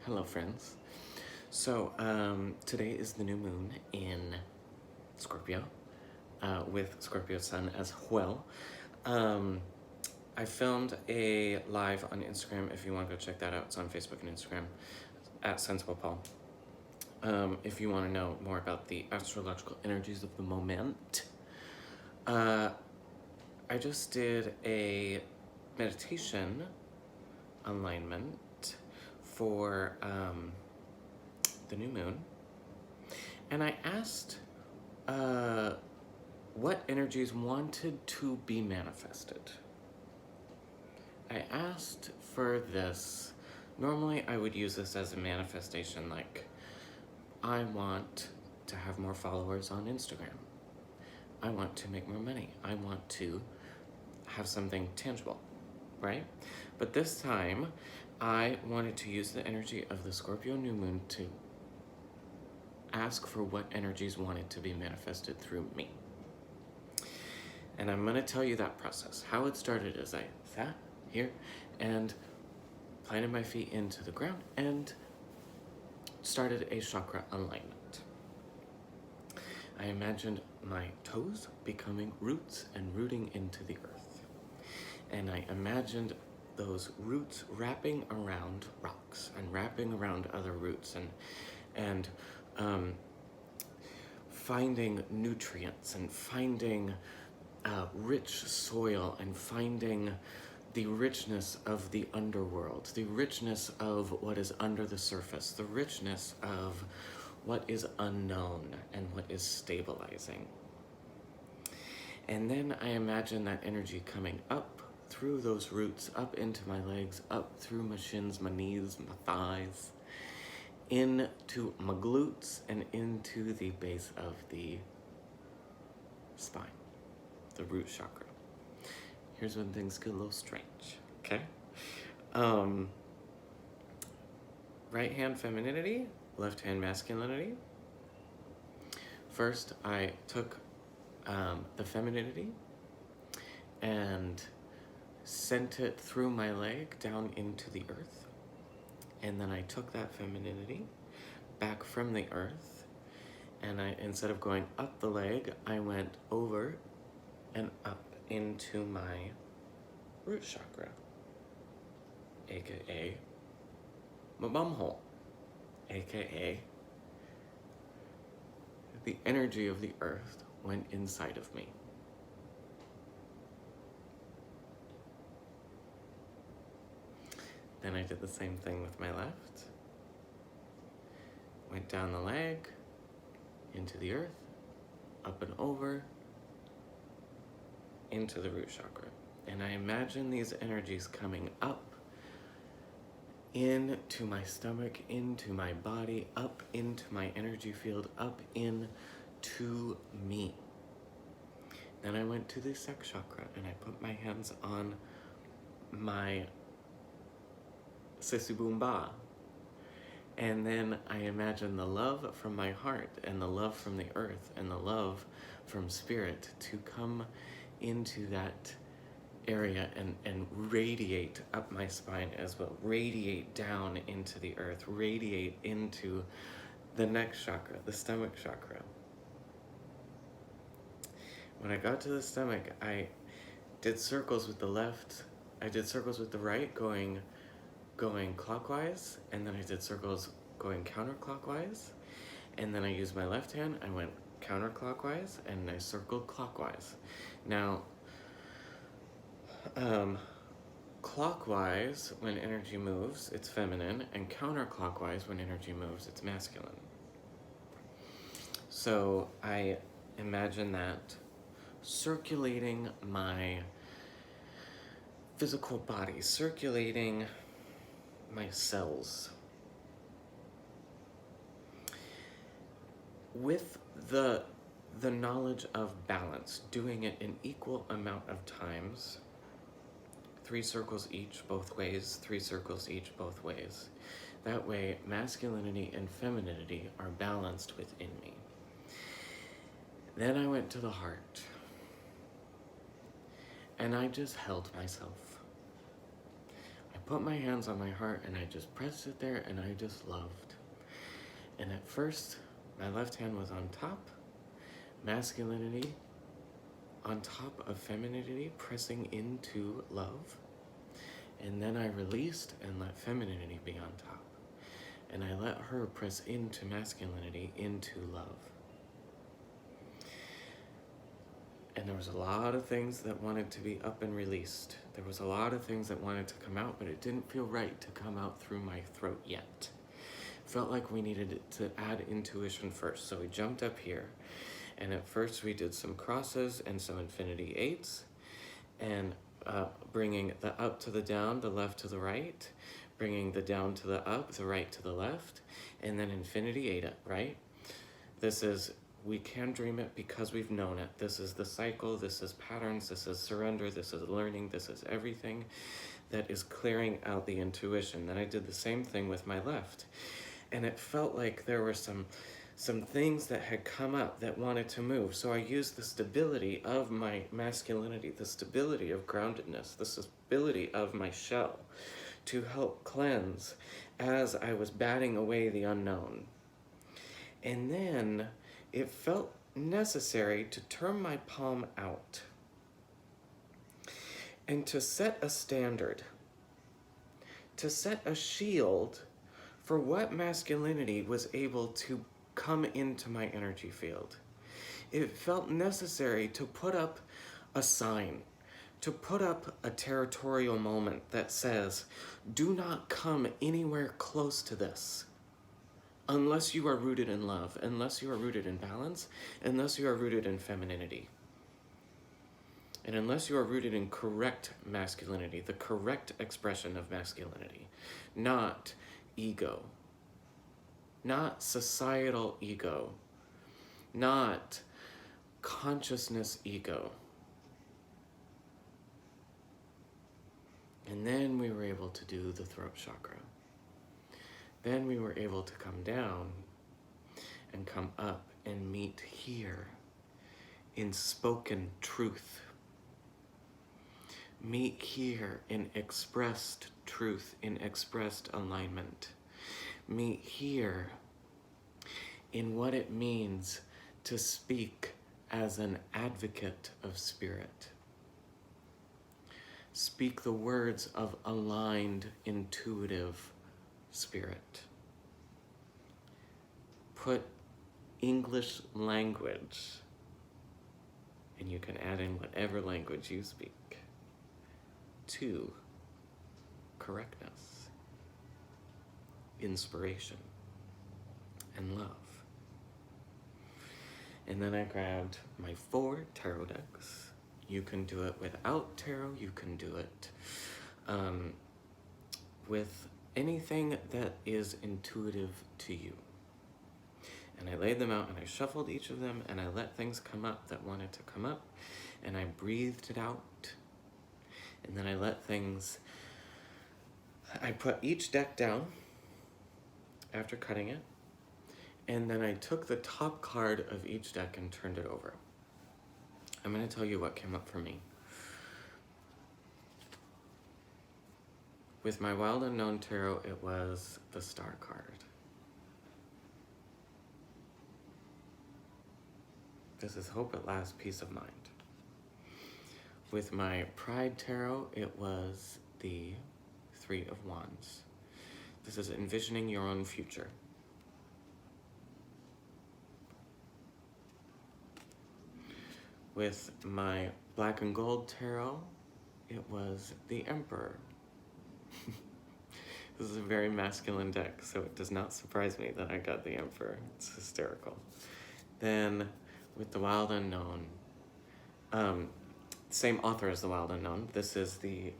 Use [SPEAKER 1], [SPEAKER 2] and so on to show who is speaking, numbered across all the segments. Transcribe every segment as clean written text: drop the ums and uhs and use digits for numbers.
[SPEAKER 1] Hello, friends. So, today is the new moon in Scorpio, with Scorpio Sun as well. I filmed a live on Instagram. If you want to go check that out, it's on Facebook and Instagram at Sensible Paul. If you want to know more about the astrological energies of the moment, I just did a meditation alignment for the new moon, and I asked what energies wanted to be manifested. I asked for this. Normally, I would use this as a manifestation, like, I want to have more followers on Instagram. I want to make more money. I want to have something tangible, right? But this time, I wanted to use the energy of the Scorpio new moon to ask for what energies wanted to be manifested through me. And I'm going to tell you that process. How it started is I sat here and planted my feet into the ground and started a chakra alignment. I imagined my toes becoming roots and rooting into the earth. And I imagined those roots wrapping around rocks and wrapping around other roots and finding nutrients and finding rich soil and finding the richness of the underworld, the richness of what is under the surface, the richness of what is unknown and what is stabilizing. And then I imagine that energy coming up through those roots, up into my legs, up through my shins, my knees, my thighs, into my glutes, and into the base of the spine, the root chakra. Here's when things get a little strange, okay? Right hand femininity, left hand masculinity. First, I took the femininity and sent it through my leg down into the earth. And then I took that femininity back from the earth, and instead of going up the leg, I went over and up into my root chakra, aka my bumhole, aka the energy of the earth went inside of me. Then I did the same thing with my left. Went down the leg, into the earth, up and over, into the root chakra. And I imagine these energies coming up into my stomach, into my body, up into my energy field, up into me. Then I went to the sex chakra and I put my hands on my sissy boom ba. And then I imagine the love from my heart and the love from the earth and the love from spirit to come into that area and radiate up my spine as well, radiate down into the earth, radiate into the next chakra, the stomach chakra. When I got to the stomach, I did circles with the left, I did circles with the right, going clockwise, and then I did circles going counterclockwise, and then I used my left hand, I went counterclockwise, and I circled clockwise. Now, clockwise, when energy moves, it's feminine, and counterclockwise, when energy moves, it's masculine. So I imagine that circulating my physical body, circulating my cells, with the knowledge of balance, doing it an equal amount of times, 3 circles each both ways, 3 circles each both ways. That way, masculinity and femininity are balanced within me. Then I went to the heart, and I just held myself. I put my hands on my heart and I just pressed it there and I just loved. And at first, my left hand was on top, masculinity on top of femininity, pressing into love. And then I released and let femininity be on top. And I let her press into masculinity, into love. And there was a lot of things that wanted to be up and released. There was a lot of things that wanted to come out, but it didn't feel right to come out through my throat yet. Felt like we needed to add intuition first. So we jumped up here. And at first we did some crosses and some infinity eights. And bringing the up to the down, the left to the right. Bringing the down to the up, the right to the left. And then infinity eight up, right? This is, we can dream it because we've known it. This is the cycle, this is patterns, this is surrender, this is learning, this is everything that is clearing out the intuition. Then I did the same thing with my left. And it felt like there were some things that had come up that wanted to move. So I used the stability of my masculinity, the stability of groundedness, the stability of my shell to help cleanse as I was batting away the unknown. And then it felt necessary to turn my palm out and to set a standard, to set a shield for what masculinity was able to come into my energy field. It felt necessary to put up a sign, to put up a territorial moment that says, do not come anywhere close to this unless you are rooted in love, unless you are rooted in balance, unless you are rooted in femininity. And unless you are rooted in correct masculinity, the correct expression of masculinity, not ego, not societal ego, not consciousness ego. And then we were able to do the throat chakra. Then we were able to come down and come up and meet here in spoken truth. Meet here in expressed truth, in expressed alignment. Meet here in what it means to speak as an advocate of spirit. Speak the words of aligned, intuitive spirit. Put English language, and you can add in whatever language you speak, to correctness, inspiration, and love. And then I grabbed my 4 tarot decks. You can do it without tarot, you can do it with anything that is intuitive to you. And I laid them out and I shuffled each of them and I let things come up that wanted to come up and I breathed it out. And then I let things, I put each deck down after cutting it, and then I took the top card of each deck and turned it over. I'm going to tell you what came up for me. With my Wild Unknown Tarot, it was the Star card. This is hope at last, peace of mind. With my Pride Tarot, it was the 3 of Wands. This is envisioning your own future. With my Black and Gold Tarot, it was the Emperor. This is a very masculine deck, so it does not surprise me that I got the Emperor. It's hysterical. Then with the Wild Unknown, same author as the Wild Unknown. This is the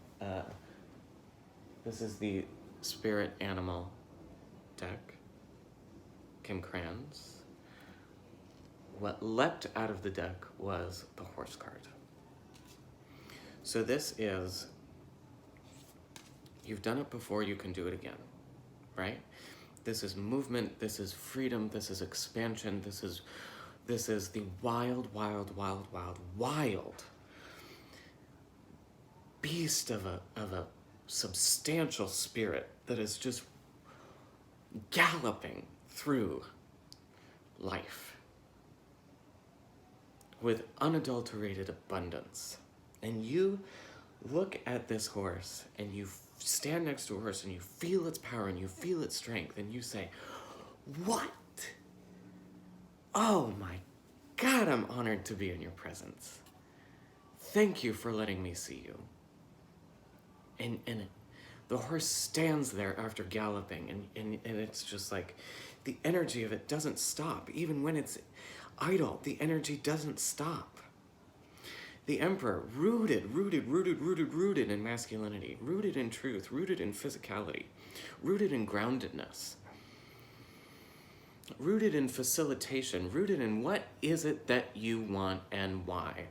[SPEAKER 1] Spirit Animal deck, Kim Kranz. What leapt out of the deck was the Horse card. So this is, you've done it before, you can do it again, right? This is movement, this is freedom, this is expansion, this is the wild, wild, wild, wild, wild beast of a substantial spirit that is just galloping through life with unadulterated abundance. And you look at this horse and you stand next to a horse and you feel its power and you feel its strength and you say, what? Oh my God, I'm honored to be in your presence. Thank you for letting me see you. And the horse stands there after galloping, and it's just like the energy of it doesn't stop. Even when it's idle, the energy doesn't stop. The emperor, rooted in masculinity, rooted in truth, rooted in physicality, rooted in groundedness, rooted in facilitation, rooted in what is it that you want and why.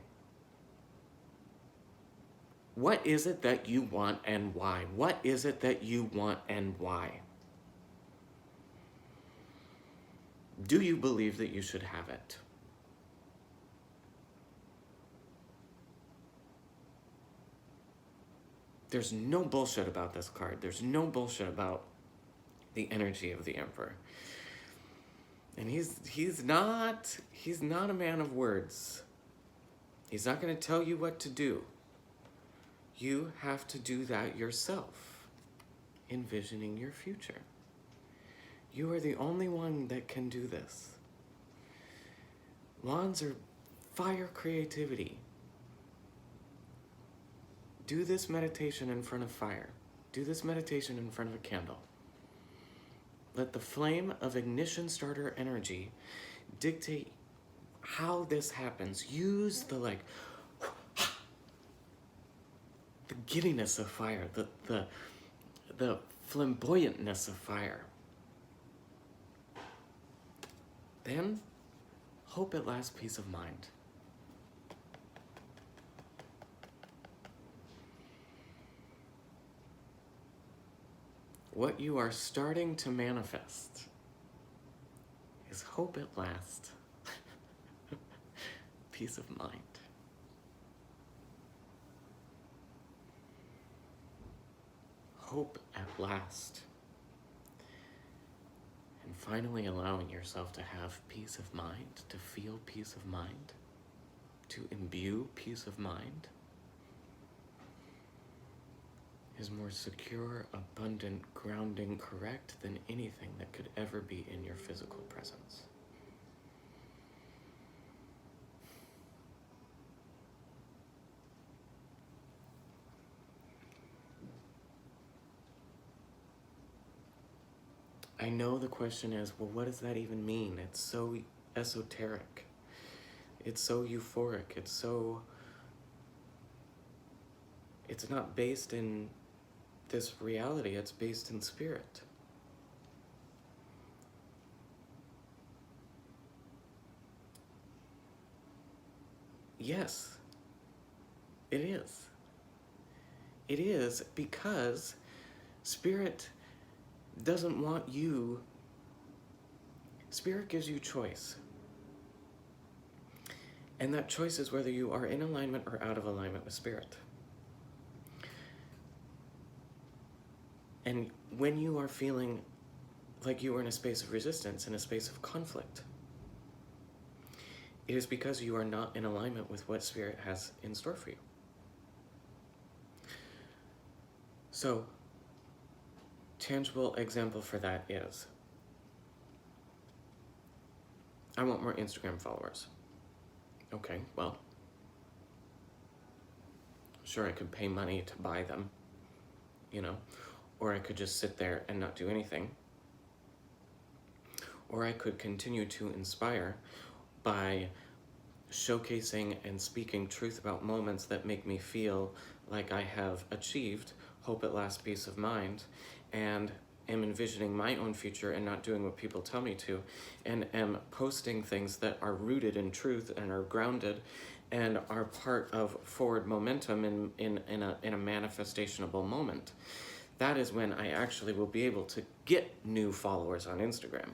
[SPEAKER 1] What is it that you want and why? What is it that you want and why? Do you believe that you should have it? There's no bullshit about this card. There's no bullshit about the energy of the Emperor. And he's not a man of words. He's not going to tell you what to do. You have to do that yourself, envisioning your future. You are the only one that can do this. Wands are fire creativity. Do this meditation in front of fire. Do this meditation in front of a candle. Let the flame of ignition starter energy dictate how this happens. Use the the giddiness of fire, the flamboyantness of fire. Then, hope at last peace of mind. What you are starting to manifest is hope at last. Peace of mind. Hope at last. And finally allowing yourself to have peace of mind, to feel peace of mind, to imbue peace of mind, is more secure, abundant, grounding, correct than anything that could ever be in your physical presence. I know the question is, well, what does that even mean? It's so esoteric. It's so euphoric. It's not based in this reality, it's based in spirit. Yes, it is. It is because spirit doesn't want you. Spirit gives you choice. And that choice is whether you are in alignment or out of alignment with spirit. And when you are feeling like you are in a space of resistance, in a space of conflict, it is because you are not in alignment with what spirit has in store for you. So, tangible example for that is, I want more Instagram followers. Okay, well, sure, I could pay money to buy them, or I could just sit there and not do anything. Or I could continue to inspire by showcasing and speaking truth about moments that make me feel like I have achieved hope at last, peace of mind, and am envisioning my own future and not doing what people tell me to, and am posting things that are rooted in truth and are grounded and are part of forward momentum in a manifestationable moment. That is when I actually will be able to get new followers on Instagram.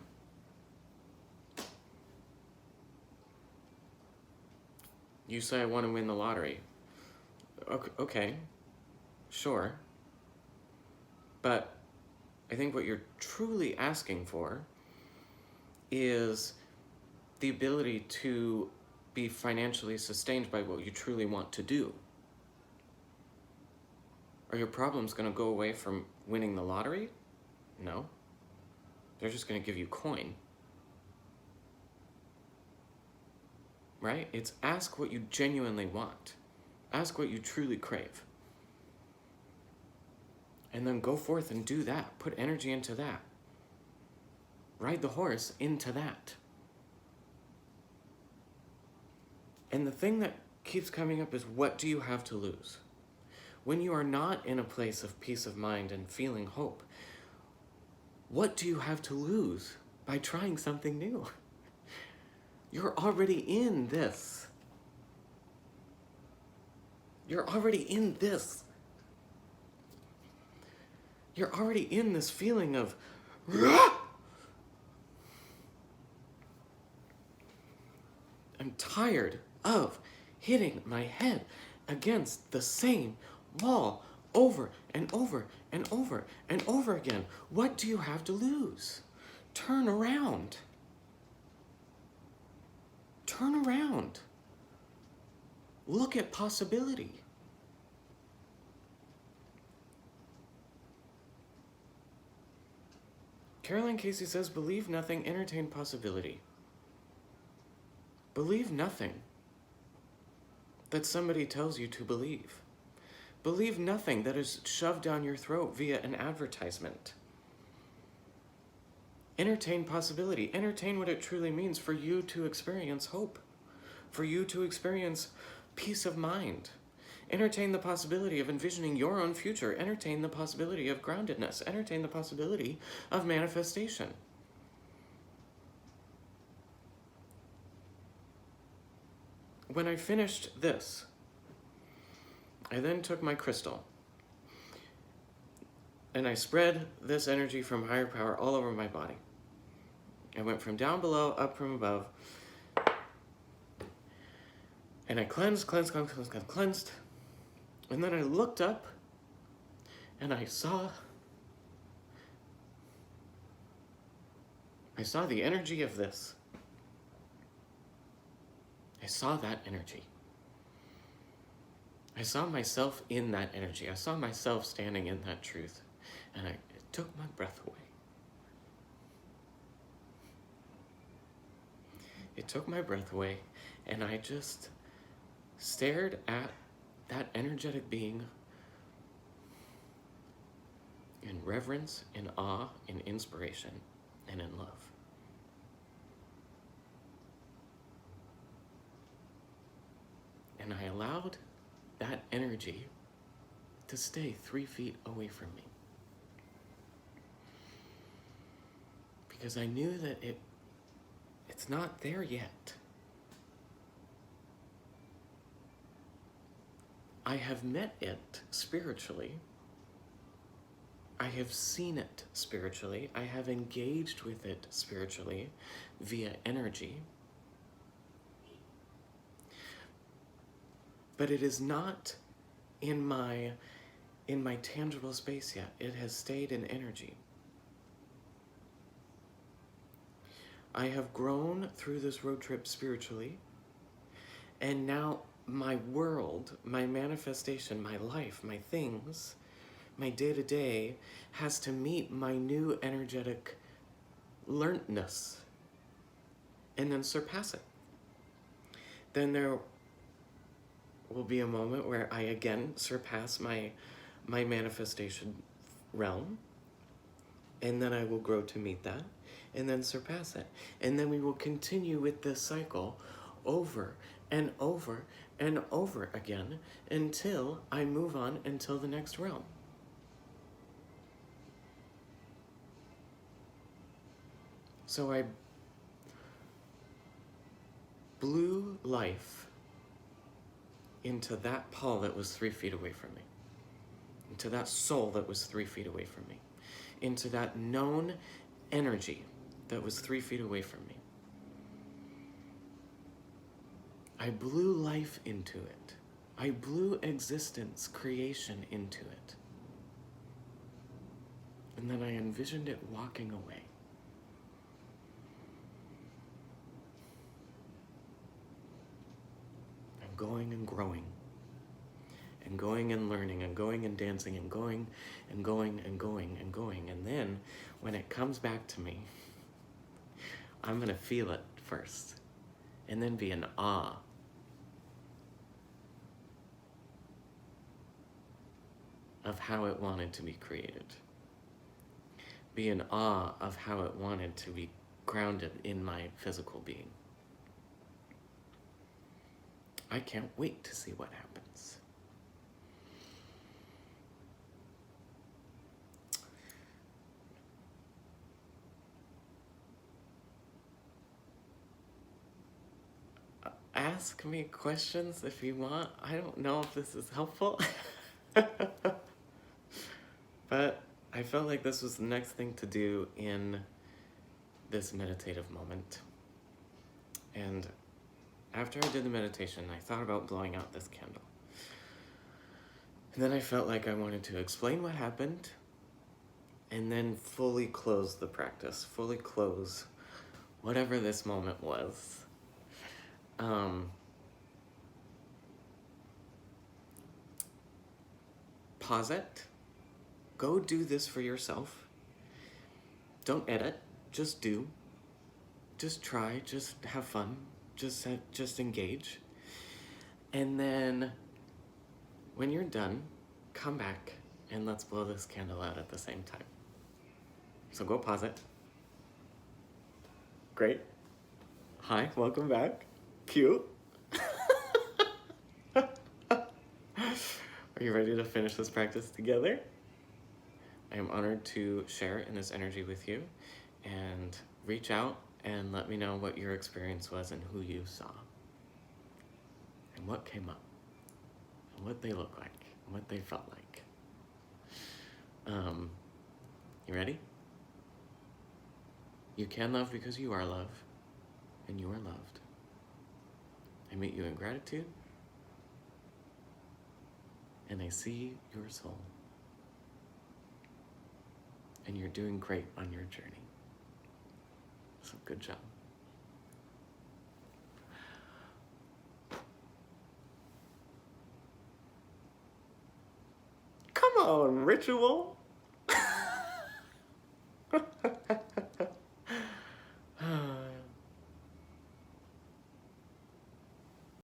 [SPEAKER 1] You say I want to win the lottery. Okay, sure. But I think what you're truly asking for is the ability to be financially sustained by what you truly want to do. Are your problems going to go away from winning the lottery? No. They're just going to give you coin. Right? It's ask what you genuinely want. Ask what you truly crave. And then go forth and do that. Put energy into that. Ride the horse into that. And the thing that keeps coming up is, what do you have to lose? When you are not in a place of peace of mind and feeling hope, what do you have to lose by trying something new? You're already in this. You're already in this. You're already in this feeling of, I'm tired of hitting my head against the same wall over and over and over and over again. What do you have to lose? Turn around. Turn around. Look at possibility. Caroline Casey says, believe nothing, entertain possibility. Believe nothing that somebody tells you to believe. Believe nothing that is shoved down your throat via an advertisement. Entertain possibility. Entertain what it truly means for you to experience hope, for you to experience peace of mind. Entertain the possibility of envisioning your own future. Entertain the possibility of groundedness. Entertain the possibility of manifestation. When I finished this, I then took my crystal and I spread this energy from higher power all over my body. I went from down below, up from above, and I cleansed. And then I looked up and I saw the energy of this. I saw that energy. I saw myself in that energy. I saw myself standing in that truth. And it took my breath away. It took my breath away, and I just stared at that energetic being in reverence, in awe, in inspiration, and in love. And I allowed that energy to stay 3 feet away from me. Because I knew that it's not there yet. I have met it spiritually. I have seen it spiritually. I have engaged with it spiritually via energy. But it is not in my tangible space yet. It has stayed in energy. I have grown through this road trip spiritually, and now my world, my manifestation, my life, my things, my day-to-day has to meet my new energetic learntness and then surpass it. Then there will be a moment where I again surpass my manifestation realm, and then I will grow to meet that, and then surpass it. And then we will continue with this cycle over and over and over again until I move on until the next realm. So I blew life into that Paul that was 3 feet away from me, into that soul that was 3 feet away from me, into that known energy that was 3 feet away from me. I blew life into it. I blew existence, creation into it. And then I envisioned it walking away. And going and growing. And going and learning and going and dancing and going and going and going and going. And then when it comes back to me, I'm going to feel it first. And then be in awe. Of how it wanted to be created. Be in awe of how it wanted to be grounded in my physical being. I can't wait to see what happens. Ask me questions if you want. I don't know if this is helpful. But I felt like this was the next thing to do in this meditative moment. And after I did the meditation, I thought about blowing out this candle. And then I felt like I wanted to explain what happened and then fully close the practice, fully close whatever this moment was. Pause it. Go do this for yourself. Don't edit, just do. Just try, just have fun, just engage. And then when you're done, come back and let's blow this candle out at the same time. So go pause it. Great. Hi, welcome back. Cute. Are you ready to finish this practice together? I am honored to share in this energy with you, and reach out and let me know what your experience was and who you saw and what came up and what they look like and what they felt like. You ready? You can love because you are love, and you are loved. I meet you in gratitude, and I see your soul. And you're doing great on your journey. So good job. Come on, ritual.